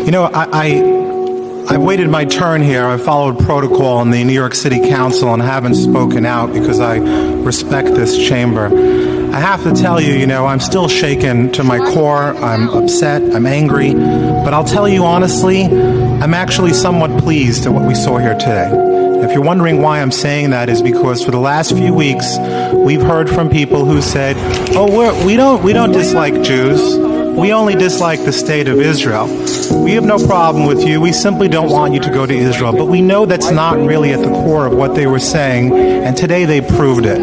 You know, I've waited my turn here. I followed protocol in the New York City Council and haven't spoken out because I respect this chamber. I have to tell you, I'm still shaken to my core. I'm upset. I'm angry. But I'll tell you honestly, I'm actually somewhat pleased at what we saw here today. If you're wondering why I'm saying that, is because for the last few weeks, we've heard from people who said, "Oh, we don't dislike Jews. We only dislike the state of Israel. We have no problem with you. We simply don't want you to go to Israel." But we know that's not really at the core of what they were saying, and today they proved it.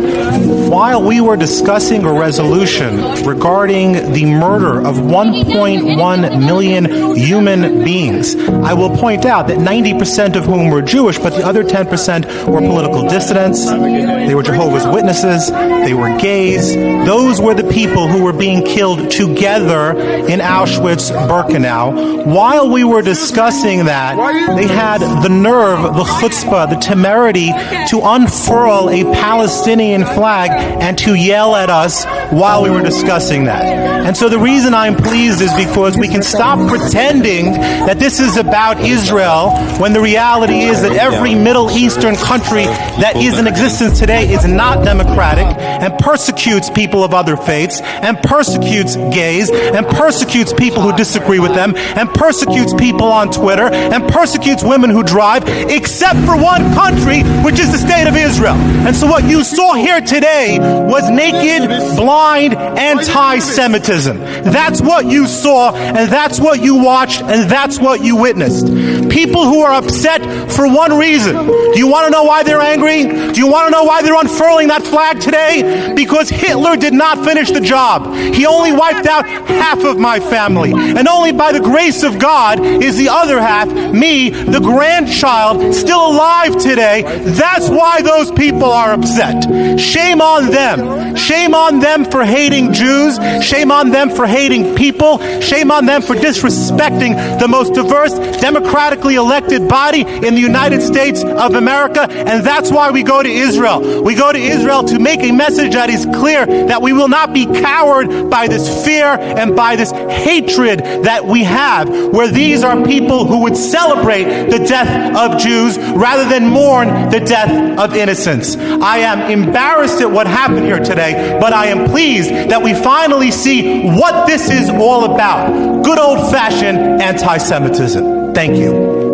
While we were discussing a resolution regarding the murder of 1.1 million human beings, I will point out that 90% of whom were Jewish, but the other 10% were political dissidents, they were Jehovah's Witnesses, they were gays. Those were the people who were being killed together in Auschwitz-Birkenau. While we were discussing that, they had the nerve, the chutzpah, the temerity to unfurl a Palestinian flag and to yell at us while we were discussing that. And so the reason I'm pleased is because we can stop pretending that this is about Israel when the reality is that every Middle Eastern country that is in existence today is not democratic and persecutes people of other faiths and persecutes gays and persecutes people who disagree with them, and persecutes people on Twitter, and persecutes women who drive, except for one country, which is the state of Israel. And so what you saw here today was naked, blind, anti-Semitism. That's what you saw, and that's what you watched, and that's what you witnessed. People who are upset for one reason. Do you want to know why they're angry? Do you want to know why they're unfurling that flag today? Because Hitler did not finish the job. He only wiped out half of my family, and only by the grace of God is the other half, me, the grandchild, still alive today. That's why those people are upset. Shame on them. Shame on them for hating Jews. Shame on them for hating people. Shame on them for disrespecting the most diverse, democratically elected body in the United States of America. And that's why we go to Israel. We go to Israel to make a message that is clear, that we will not be cowered by this fear and by this hatred that we have, where these are people who would celebrate the death of Jews rather than mourn the death of innocents. I am embarrassed at what happened here today, but I am pleased that we finally see what this is all about. Good old-fashioned anti-Semitism. Thank you.